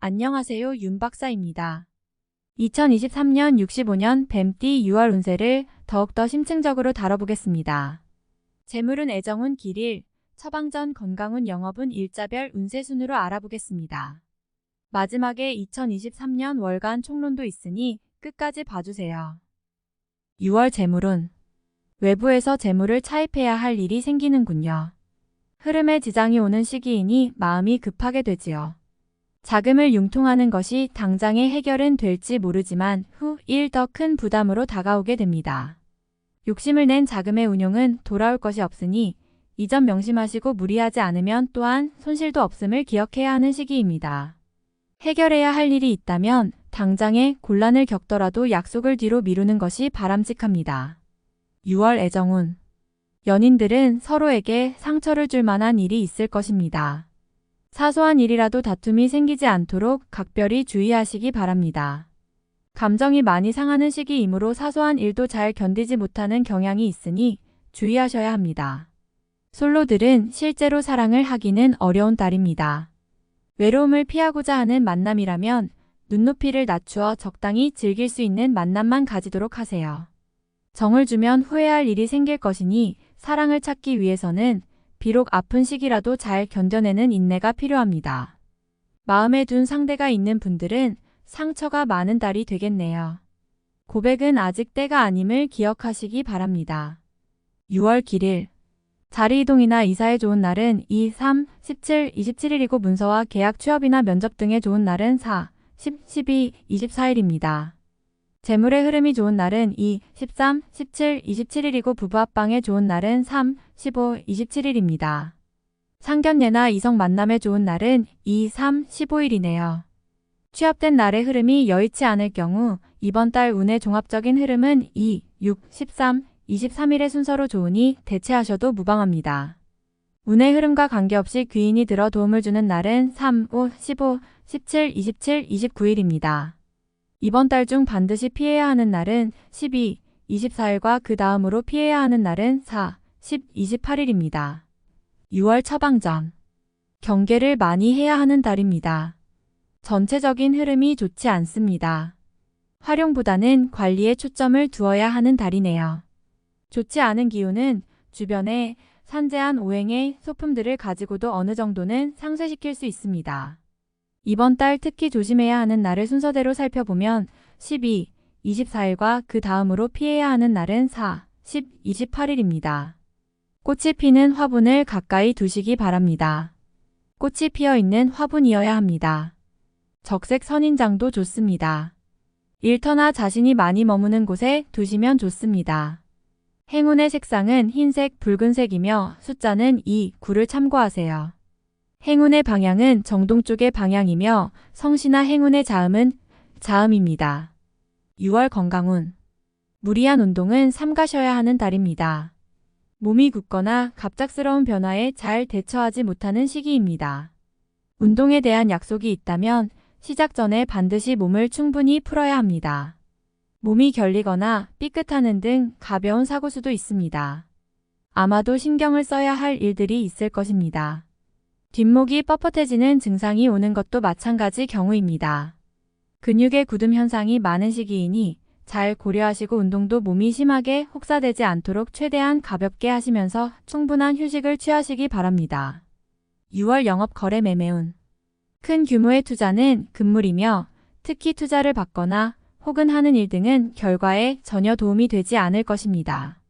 안녕하세요, 윤 박사입니다. 2023년 65년 뱀띠 6월 운세를 더욱더 심층적으로 다뤄보겠습니다. 재물운 애정운 길일, 처방전 건강운 영업운 일자별 운세 순으로 알아보겠습니다. 마지막에 2023년 월간 총론도 있으니 끝까지 봐주세요. 6월 재물운. 외부에서 재물을 차입해야 할 일이 생기는군요. 흐름에 지장이 오는 시기이니 마음이 급하게 되지요. 자금을 융통하는 것이 당장의 해결은 될지 모르지만 후 일 더 큰 부담으로 다가오게 됩니다. 욕심을 낸 자금의 운용은 돌아올 것이 없으니 이 점 명심하시고 무리하지 않으면 또한 손실도 없음을 기억해야 하는 시기입니다. 해결해야 할 일이 있다면 당장의 곤란을 겪더라도 약속을 뒤로 미루는 것이 바람직합니다. 6월 애정운. 연인들은 서로에게 상처를 줄 만한 일이 있을 것입니다. 사소한 일이라도 다툼이 생기지 않도록 각별히 주의하시기 바랍니다. 감정이 많이 상하는 시기이므로 사소한 일도 잘 견디지 못하는 경향이 있으니 주의하셔야 합니다. 솔로들은 실제로 사랑을 하기는 어려운 달입니다. 외로움을 피하고자 하는 만남이라면 눈높이를 낮추어 적당히 즐길 수 있는 만남만 가지도록 하세요. 정을 주면 후회할 일이 생길 것이니 사랑을 찾기 위해서는 비록 아픈 시기라도 잘 견뎌내는 인내가 필요합니다. 마음에 둔 상대가 있는 분들은 상처가 많은 달이 되겠네요. 고백은 아직 때가 아님을 기억하시기 바랍니다. 6월 길일. 자리 이동이나 이사에 좋은 날은 2, 3, 17, 27일이고 문서와 계약 취업이나 면접 등에 좋은 날은 4, 10, 12, 24일입니다. 재물의 흐름이 좋은 날은 2, 13, 17, 27일이고 부부 합방에 좋은 날은 3, 15, 27일입니다. 상견례나 이성 만남에 좋은 날은 2, 3, 15일이네요. 취업된 날의 흐름이 여의치 않을 경우 이번 달 운의 종합적인 흐름은 2, 6, 13, 23일의 순서로 좋으니 대체하셔도 무방합니다. 운의 흐름과 관계없이 귀인이 들어 도움을 주는 날은 3, 5, 15, 17, 27, 29일입니다. 이번 달 중 반드시 피해야 하는 날은 12, 24일과 그 다음으로 피해야 하는 날은 4, 10, 28일입니다. 6월 처방전. 경계를 많이 해야 하는 달입니다. 전체적인 흐름이 좋지 않습니다. 활용보다는 관리에 초점을 두어야 하는 달이네요. 좋지 않은 기운은 주변에 산재한 오행의 소품들을 가지고도 어느 정도는 상쇄시킬 수 있습니다. 이번 달 특히 조심해야 하는 날을 순서대로 살펴보면 12, 24일과 그 다음으로 피해야 하는 날은 4, 10, 28일입니다. 꽃이 피는 화분을 가까이 두시기 바랍니다. 꽃이 피어있는 화분이어야 합니다. 적색 선인장도 좋습니다. 일터나 자신이 많이 머무는 곳에 두시면 좋습니다. 행운의 색상은 흰색, 붉은색이며 숫자는 2, 9를 참고하세요. 행운의 방향은 정동 쪽의 방향이며 성씨나 행운의 자음은 자음입니다. 6월 건강운. 무리한 운동은 삼가셔야 하는 달입니다. 몸이 굳거나 갑작스러운 변화에 잘 대처하지 못하는 시기입니다. 운동에 대한 약속이 있다면 시작 전에 반드시 몸을 충분히 풀어야 합니다. 몸이 결리거나 삐끗하는 등 가벼운 사고수도 있습니다. 아마도 신경을 써야 할 일들이 있을 것입니다. 뒷목이 뻣뻣해지는 증상이 오는 것도 마찬가지 경우입니다. 근육의 굳음 현상이 많은 시기이니 잘 고려하시고 운동도 몸이 심하게 혹사되지 않도록 최대한 가볍게 하시면서 충분한 휴식을 취하시기 바랍니다. 6월 영업 거래 매매운. 큰 규모의 투자는 금물이며 특히 투자를 받거나 혹은 하는 일 등은 결과에 전혀 도움이 되지 않을 것입니다.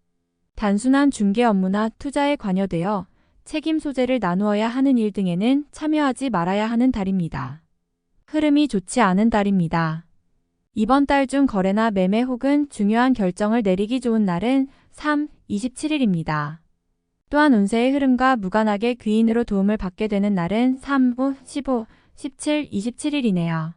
단순한 중개 업무나 투자에 관여되어 책임 소재를 나누어야 하는 일 등에는 참여하지 말아야 하는 달입니다. 흐름이 좋지 않은 달입니다. 이번 달 중 거래나 매매 혹은 중요한 결정을 내리기 좋은 날은 3, 27일입니다. 또한 운세의 흐름과 무관하게 귀인으로 도움을 받게 되는 날은 3, 5, 15, 17, 27일이네요.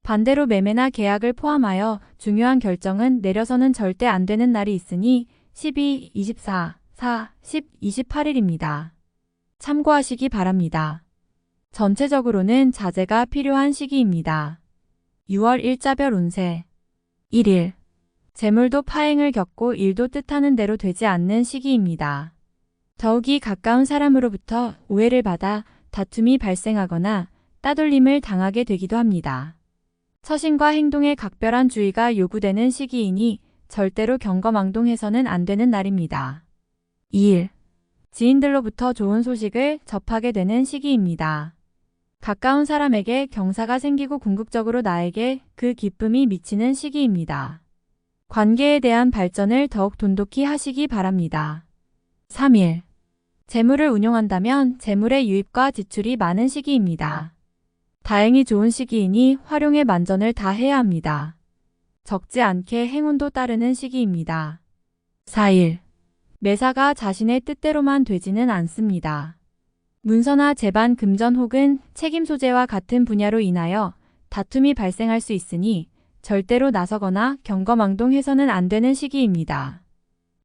반대로 매매나 계약을 포함하여 중요한 결정은 내려서는 절대 안 되는 날이 있으니 12, 24, 4, 10, 28일입니다. 참고하시기 바랍니다. 전체적으로는 자제가 필요한 시기입니다. 6월 일자별 운세. 1일. 재물도 파행을 겪고 일도 뜻하는 대로 되지 않는 시기입니다. 더욱이 가까운 사람으로부터 오해를 받아 다툼이 발생하거나 따돌림을 당하게 되기도 합니다. 처신과 행동에 각별한 주의가 요구되는 시기이니 절대로 경거망동해서는 안 되는 날입니다. 2일. 지인들로부터 좋은 소식을 접하게 되는 시기입니다. 가까운 사람에게 경사가 생기고 궁극적으로 나에게 그 기쁨이 미치는 시기입니다. 관계에 대한 발전을 더욱 돈독히 하시기 바랍니다. 3일. 재물을 운용한다면 재물의 유입과 지출이 많은 시기입니다. 다행히 좋은 시기이니 활용에 만전을 다해야 합니다. 적지 않게 행운도 따르는 시기입니다. 4일. 매사가 자신의 뜻대로만 되지는 않습니다. 문서나 재반, 금전 혹은 책임 소재와 같은 분야로 인하여 다툼이 발생할 수 있으니 절대로 나서거나 경거망동해서는 안 되는 시기입니다.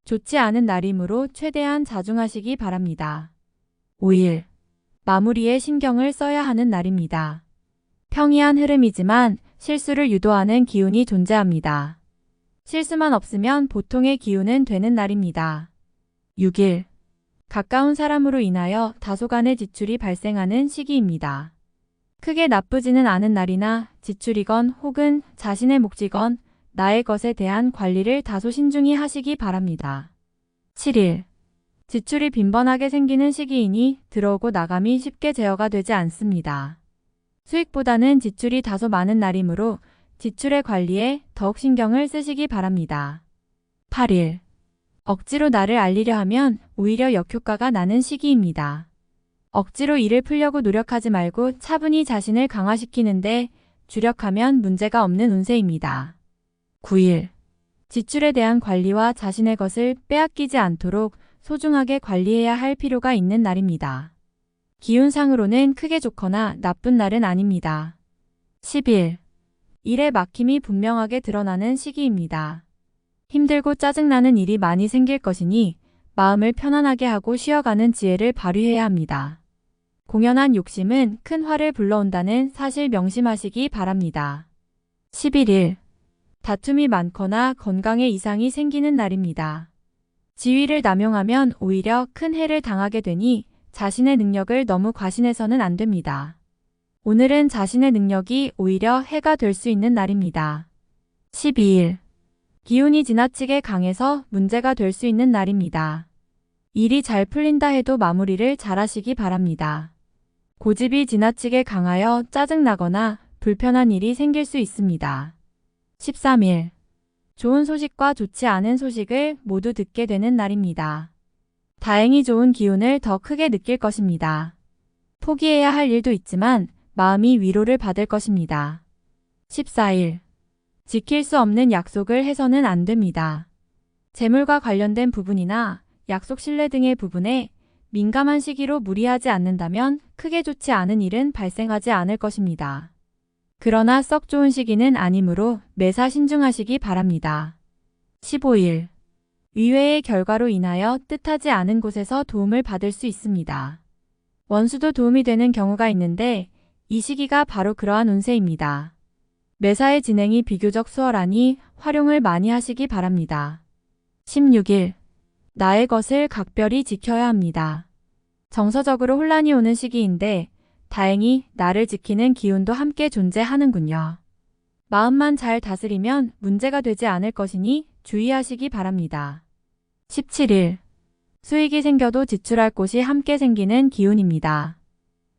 좋지 않은 날이므로 최대한 자중하시기 바랍니다. 5일. 마무리에 신경을 써야 하는 날입니다. 평이한 흐름이지만 실수를 유도하는 기운이 존재합니다. 실수만 없으면 보통의 기운은 되는 날입니다. 6일. 가까운 사람으로 인하여 다소간의 지출이 발생하는 시기입니다. 크게 나쁘지는 않은 날이나 지출이건 혹은 자신의 몫이건 나의 것에 대한 관리를 다소 신중히 하시기 바랍니다. 7일. 지출이 빈번하게 생기는 시기이니 들어오고 나감이 쉽게 제어가 되지 않습니다. 수익보다는 지출이 다소 많은 날이므로 지출의 관리에 더욱 신경을 쓰시기 바랍니다. 8일. 억지로 나를 알리려 하면 오히려 역효과가 나는 시기입니다. 억지로 일을 풀려고 노력하지 말고 차분히 자신을 강화시키는데 주력하면 문제가 없는 운세입니다. 9일. 지출에 대한 관리와 자신의 것을 빼앗기지 않도록 소중하게 관리해야 할 필요가 있는 날입니다. 기운상으로는 크게 좋거나 나쁜 날은 아닙니다. 10일. 일의 막힘이 분명하게 드러나는 시기입니다. 힘들고 짜증나는 일이 많이 생길 것이니 마음을 편안하게 하고 쉬어가는 지혜를 발휘해야 합니다. 공연한 욕심은 큰 화를 불러온다는 사실 명심하시기 바랍니다. 11일. 다툼이 많거나 건강에 이상이 생기는 날입니다. 지위를 남용하면 오히려 큰 해를 당하게 되니 자신의 능력을 너무 과신해서는 안 됩니다. 오늘은 자신의 능력이 오히려 해가 될 수 있는 날입니다. 12일. 기운이 지나치게 강해서 문제가 될 수 있는 날입니다. 일이 잘 풀린다 해도 마무리를 잘하시기 바랍니다. 고집이 지나치게 강하여 짜증나거나 불편한 일이 생길 수 있습니다. 13일. 좋은 소식과 좋지 않은 소식을 모두 듣게 되는 날입니다. 다행히 좋은 기운을 더 크게 느낄 것입니다. 포기해야 할 일도 있지만 마음이 위로를 받을 것입니다. 14일. 지킬 수 없는 약속을 해서는 안 됩니다. 재물과 관련된 부분이나 약속 신뢰 등의 부분에 민감한 시기로 무리하지 않는다면 크게 좋지 않은 일은 발생하지 않을 것입니다. 그러나 썩 좋은 시기는 아니므로 매사 신중하시기 바랍니다. 15일. 의외의 결과로 인하여 뜻하지 않은 곳에서 도움을 받을 수 있습니다. 원수도 도움이 되는 경우가 있는데 이 시기가 바로 그러한 운세입니다. 매사의 진행이 비교적 수월하니 활용을 많이 하시기 바랍니다. 16일. 나의 것을 각별히 지켜야 합니다. 정서적으로 혼란이 오는 시기인데 다행히 나를 지키는 기운도 함께 존재하는군요. 마음만 잘 다스리면 문제가 되지 않을 것이니 주의하시기 바랍니다. 17일. 수익이 생겨도 지출할 곳이 함께 생기는 기운입니다.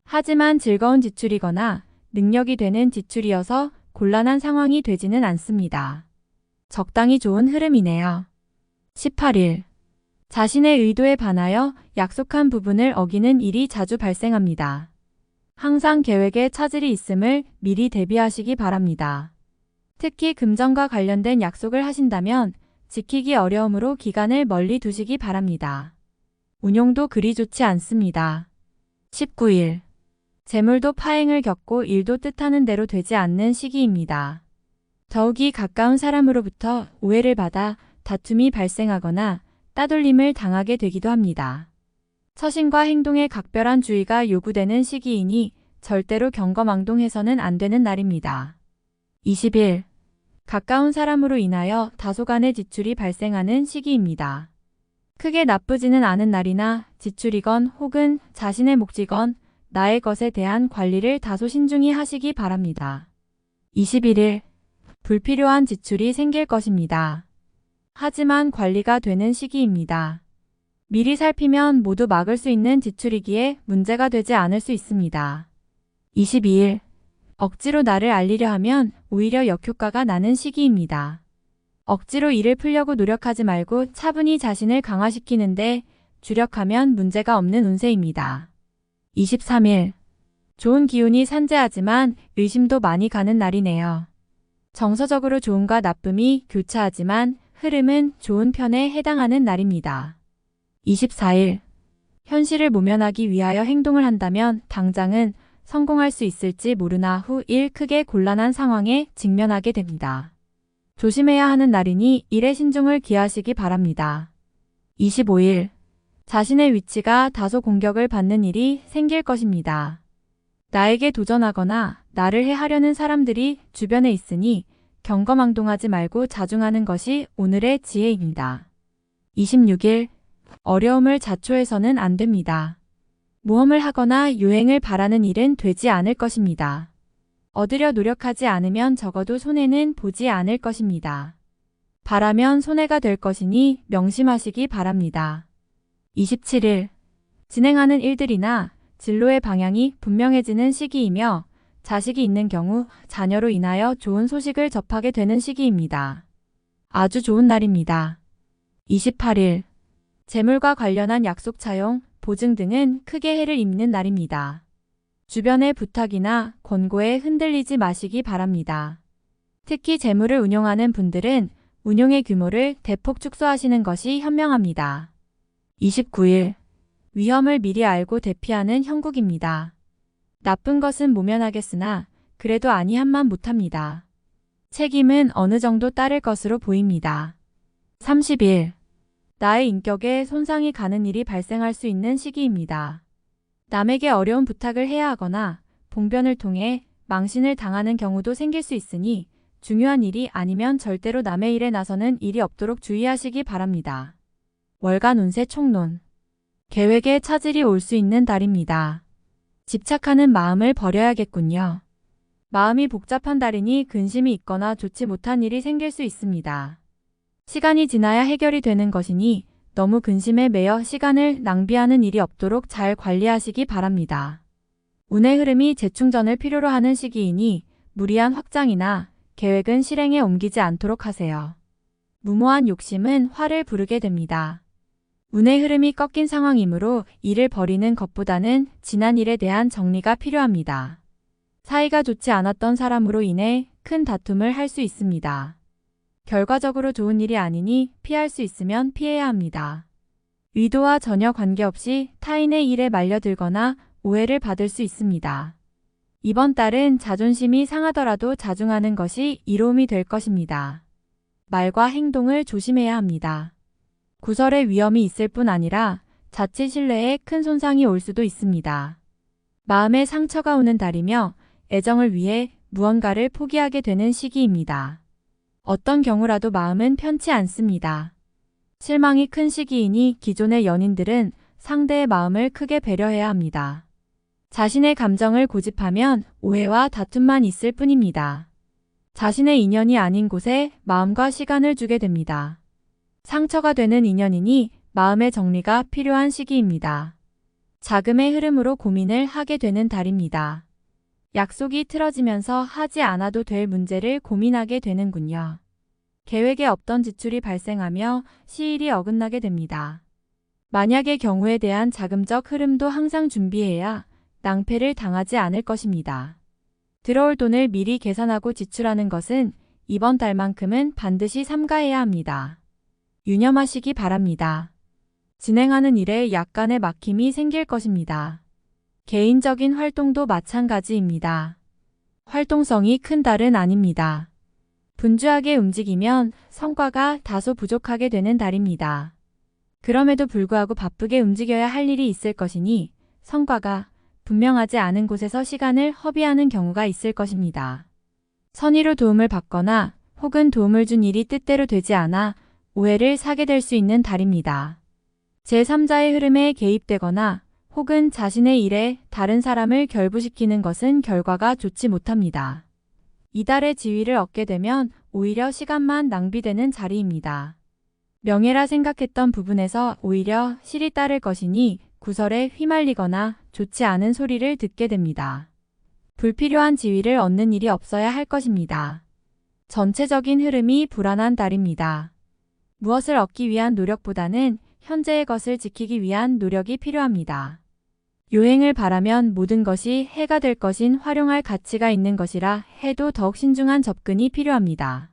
하지만 즐거운 지출이거나 능력이 되는 지출이어서 곤란한 상황이 되지는 않습니다. 적당히 좋은 흐름이네요. 18일. 자신의 의도에 반하여 약속한 부분을 어기는 일이 자주 발생합니다. 항상 계획에 차질이 있음을 미리 대비하시기 바랍니다. 특히 금전과 관련된 약속을 하신다면 지키기 어려우므로 기간을 멀리 두시기 바랍니다. 운용도 그리 좋지 않습니다. 19일. 재물도 파행을 겪고 일도 뜻하는 대로 되지 않는 시기입니다. 더욱이 가까운 사람으로부터 오해를 받아 다툼이 발생하거나 따돌림을 당하게 되기도 합니다. 처신과 행동에 각별한 주의가 요구되는 시기이니 절대로 경거망동해서는 안 되는 날입니다. 20일. 가까운 사람으로 인하여 다소간의 지출이 발생하는 시기입니다. 크게 나쁘지는 않은 날이나 지출이건 혹은 자신의 몫이건 나의 것에 대한 관리를 다소 신중히 하시기 바랍니다. 21일, 불필요한 지출이 생길 것입니다. 하지만 관리가 되는 시기입니다. 미리 살피면 모두 막을 수 있는 지출이기에 문제가 되지 않을 수 있습니다. 22일, 억지로 나를 알리려 하면 오히려 역효과가 나는 시기입니다. 억지로 일을 풀려고 노력하지 말고 차분히 자신을 강화시키는데 주력하면 문제가 없는 운세입니다. 23일, 좋은 기운이 산재하지만 의심도 많이 가는 날이네요. 정서적으로 좋음과 나쁨이 교차하지만 흐름은 좋은 편에 해당하는 날입니다. 24일, 현실을 모면하기 위하여 행동을 한다면 당장은 성공할 수 있을지 모르나 후 일 크게 곤란한 상황에 직면하게 됩니다. 조심해야 하는 날이니 일에 신중을 기하시기 바랍니다. 25일, 자신의 위치가 다소 공격을 받는 일이 생길 것입니다. 나에게 도전하거나 나를 해하려는 사람들이 주변에 있으니 경거망동하지 말고 자중하는 것이 오늘의 지혜입니다. 26일, 어려움을 자초해서는 안 됩니다. 모험을 하거나 유행을 바라는 일은 되지 않을 것입니다. 얻으려 노력하지 않으면 적어도 손해는 보지 않을 것입니다. 바라면 손해가 될 것이니 명심하시기 바랍니다. 27일, 진행하는 일들이나 진로의 방향이 분명해지는 시기이며 자식이 있는 경우 자녀로 인하여 좋은 소식을 접하게 되는 시기입니다. 아주 좋은 날입니다. 28일, 재물과 관련한 약속 차용, 보증 등은 크게 해를 입는 날입니다. 주변의 부탁이나 권고에 흔들리지 마시기 바랍니다. 특히 재물을 운용하는 분들은 운용의 규모를 대폭 축소하시는 것이 현명합니다. 29일, 위험을 미리 알고 대피하는 형국입니다. 나쁜 것은 모면하겠으나 그래도 아니한만 못합니다. 책임은 어느 정도 따를 것으로 보입니다. 30일, 나의 인격에 손상이 가는 일이 발생할 수 있는 시기입니다. 남에게 어려운 부탁을 해야 하거나 봉변을 통해 망신을 당하는 경우도 생길 수 있으니 중요한 일이 아니면 절대로 남의 일에 나서는 일이 없도록 주의하시기 바랍니다. 월간 운세 총론. 계획에 차질이 올 수 있는 달입니다. 집착하는 마음을 버려야겠군요. 마음이 복잡한 달이니 근심이 있거나 좋지 못한 일이 생길 수 있습니다. 시간이 지나야 해결이 되는 것이니 너무 근심에 매여 시간을 낭비하는 일이 없도록 잘 관리하시기 바랍니다. 운의 흐름이 재충전을 필요로 하는 시기이니 무리한 확장이나 계획은 실행에 옮기지 않도록 하세요. 무모한 욕심은 화를 부르게 됩니다. 운의 흐름이 꺾인 상황이므로 일을 벌이는 것보다는 지난 일에 대한 정리가 필요합니다. 사이가 좋지 않았던 사람으로 인해 큰 다툼을 할 수 있습니다. 결과적으로 좋은 일이 아니니 피할 수 있으면 피해야 합니다. 의도와 전혀 관계없이 타인의 일에 말려들거나 오해를 받을 수 있습니다. 이번 달은 자존심이 상하더라도 자중하는 것이 이로움이 될 것입니다. 말과 행동을 조심해야 합니다. 구설의 위험이 있을 뿐 아니라 자칫 신뢰에 큰 손상이 올 수도 있습니다. 마음에 상처가 오는 달이며 애정을 위해 무언가를 포기하게 되는 시기입니다. 어떤 경우라도 마음은 편치 않습니다. 실망이 큰 시기이니 기존의 연인들은 상대의 마음을 크게 배려해야 합니다. 자신의 감정을 고집하면 오해와 다툼만 있을 뿐입니다. 자신의 인연이 아닌 곳에 마음과 시간을 주게 됩니다. 상처가 되는 인연이니 마음의 정리가 필요한 시기입니다. 자금의 흐름으로 고민을 하게 되는 달입니다. 약속이 틀어지면서 하지 않아도 될 문제를 고민하게 되는군요. 계획에 없던 지출이 발생하며 시일이 어긋나게 됩니다. 만약의 경우에 대한 자금적 흐름도 항상 준비해야 낭패를 당하지 않을 것입니다. 들어올 돈을 미리 계산하고 지출하는 것은 이번 달만큼은 반드시 삼가해야 합니다. 유념하시기 바랍니다. 진행하는 일에 약간의 막힘이 생길 것입니다. 개인적인 활동도 마찬가지입니다. 활동성이 큰 달은 아닙니다. 분주하게 움직이면 성과가 다소 부족하게 되는 달입니다. 그럼에도 불구하고 바쁘게 움직여야 할 일이 있을 것이니 성과가 분명하지 않은 곳에서 시간을 허비하는 경우가 있을 것입니다. 선의로 도움을 받거나 혹은 도움을 준 일이 뜻대로 되지 않아 오해를 사게 될 수 있는 달입니다. 제3자의 흐름에 개입되거나 혹은 자신의 일에 다른 사람을 결부시키는 것은 결과가 좋지 못합니다. 이달의 지위를 얻게 되면 오히려 시간만 낭비되는 자리입니다. 명예라 생각했던 부분에서 오히려 실이 따를 것이니 구설에 휘말리거나 좋지 않은 소리를 듣게 됩니다. 불필요한 지위를 얻는 일이 없어야 할 것입니다. 전체적인 흐름이 불안한 달입니다. 무엇을 얻기 위한 노력보다는 현재의 것을 지키기 위한 노력이 필요합니다. 요행을 바라면 모든 것이 해가 될 것인 활용할 가치가 있는 것이라 해도 더욱 신중한 접근이 필요합니다.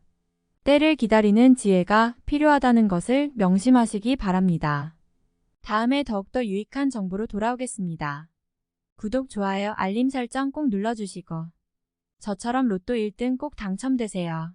때를 기다리는 지혜가 필요하다는 것을 명심하시기 바랍니다. 다음에 더욱더 유익한 정보로 돌아오겠습니다. 구독, 좋아요, 알림 설정 꼭 눌러주시고 저처럼 로또 1등 꼭 당첨되세요.